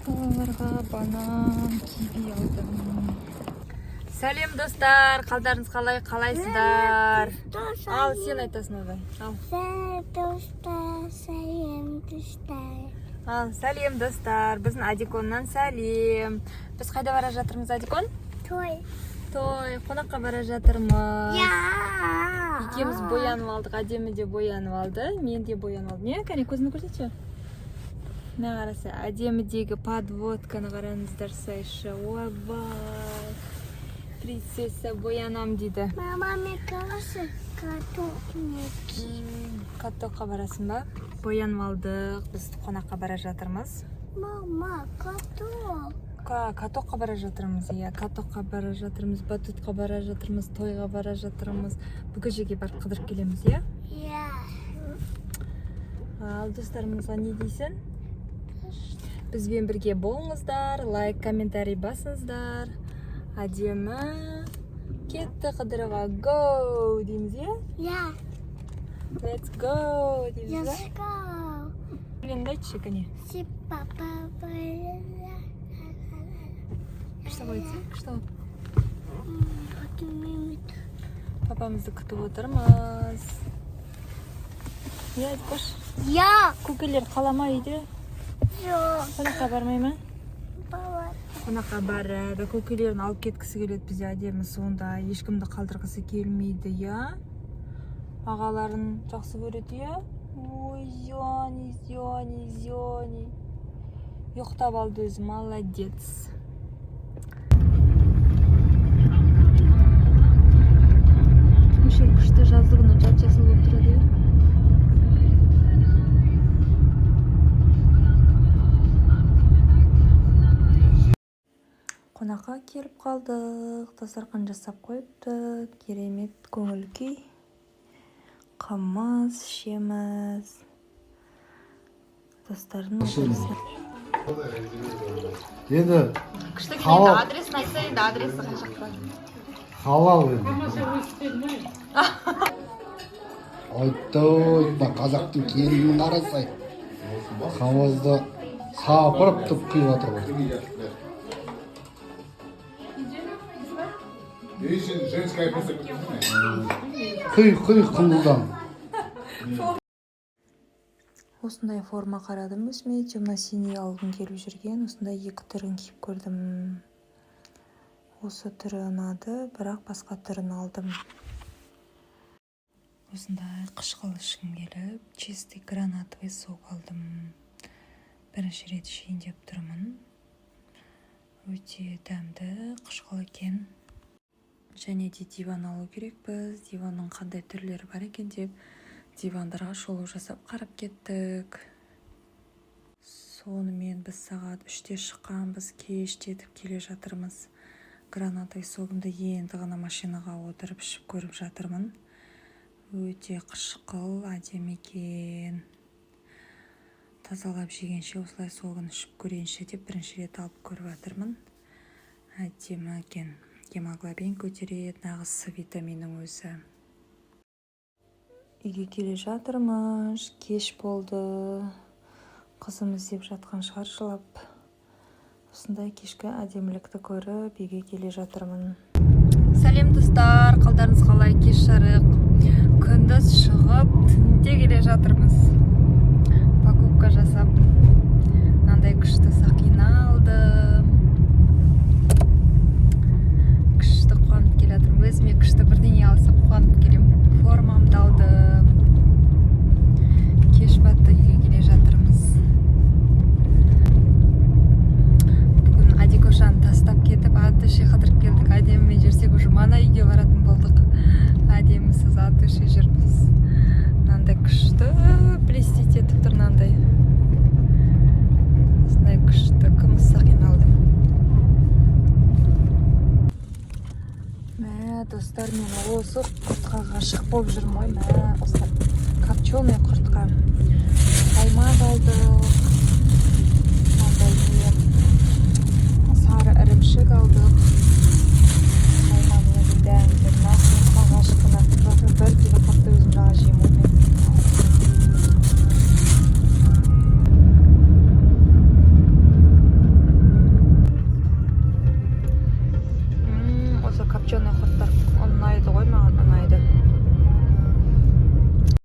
Балаларға банан, киви алдым. Сәлем достар, қалдарыңыз қалай, қалайсыздар? Ал, сен айтасың одай. Ал. Ал, сәлем достар, біздің Адиконнан сәлем. Біз қайда бара жатырмыз, Адикон? Той, қонаққа бара жатырмыз. Екеуміз боянып алдық, әдемі де боянып алды, мен де боянып алдым. Не, кәне көзіңді көрсетші. Мына қараса, әдемідегі подводканы қараңыздар сайшы. Ойбай, принцесса боянам дейді. мама, мен қаласы каток неки. Катокқа барасың ба? Боянып алдық, біз қонаққа бара жатырмыз. Мама, каток. Катокқа бара жатырмыз, иә, катокқа бара жатырмыз, батутқа бара жатырмыз, тойға бара жатырмыз. Бүкіл жерге барып қыдырып келеміз, иә? Иә. Ал достарымызға не дейсің? Бізбен бірге болыңыздар, лайк, комментарий басыңыздар. Әдемі кетті қыдыруға, go дейміз, иә? Иә. Let's go дейміз, Let's иә? go. Өлеңді айтшы, кәне. Си папа Что қойдсы? Что? Папамызды күтіп отырмыз. Иә, Адикош? Иә. Көкелер қалама үйде? Жоқ. Қонаққа бармай ма? Бaba. Қонаққа барады, көкелерін алып кеткісі келеді, бізде әдемі сонда, ешкімді қалдырғысы келмейді, иә? Ағаларын жақсы көреді, иә? Ой, зиони. Ұйықтап алды өзі, молодец. Өшел күшті жаздығынан жап-жасыл болып тұрады, иә? Қонаққа келіп қалдық, дастархан жасап қойыпты, керемет көңіл күй. Қымыз, ішеміз. Достардың отырысы. Енді Күшті Халал. келеді, адресын айтса енді адресі қаншақта. халал енді. Ойтой, қазақтың келінін қарасай. Қамызды сапырып тұп құйып жатыр ғой. Құй қымыздан. Осындай форма қарадым өзіме, темно-синий алғым келіп жүрген, осындай екі түрін киіп көрдім. Осы түрі ұнады, бірақ басқа түрін алдым. Осындай қышқыл ішкім келіп, чистый гранатовый сок алдым. Бірінші рет ішейін деп тұрмын. Өте дәмді, қышқыл екен. Және де диван алу керекпіз, диванның қандай түрлері бар екен деп, дивандарға шолу жасап қарап кеттік. Сонымен біз сағат 3-те шыққанбыз, кеш жетіп келе жатырмыз. Гранатовый согымды енді ғана машинаға отырып ішіп көріп жатырмын. Өте қышқыл, әдемі екен. Тазалап жегенше осылай согын ішіп көрейінші деп бірінші рет алып көріп жатырмын. Әдемі екен. Гемоглобин көтереді, нағыз С витаминінің өзі. Үйге келе жатырмыз, кеш болды. Қызымыз деп жатқан шығар жылап. Осындай кешкі әдемілікті көріп, үйге келе жатырмын. Сәлем достар, қалдарыңыз қалай, кеш жарық. Күндіз шығып, түнде келе жатырмыз. Покупка жасап, мынандай күшті сақина алдым. Күшті қуанып келе жатырмын. Өзіме күшті бірдеңе алсам қуанып келем. Формамды алдым. Кеш батты, үйге келе жатырмыз. Бүгін Адикошаны тастап кетіп, атыше қыдырып келдік. Әдемімен жүрсек уже мана үйге баратын болдық. Әдемісіз атыше жүрміз. Мынандай күшті блестить етіп тұр, мынандай. Осындай күшті күміс сақина алдым. Достар, мен осы құртқа ғашық болып жүрмін ғой. Достар, копченый құртқа. Қаймақ алдық. Сары ірімшік алдық. Қаймағының дәмді. Құртқа ғашықына бір келі құртты өзім жаға жеймін. копченый құрттар ұнайды ғой маған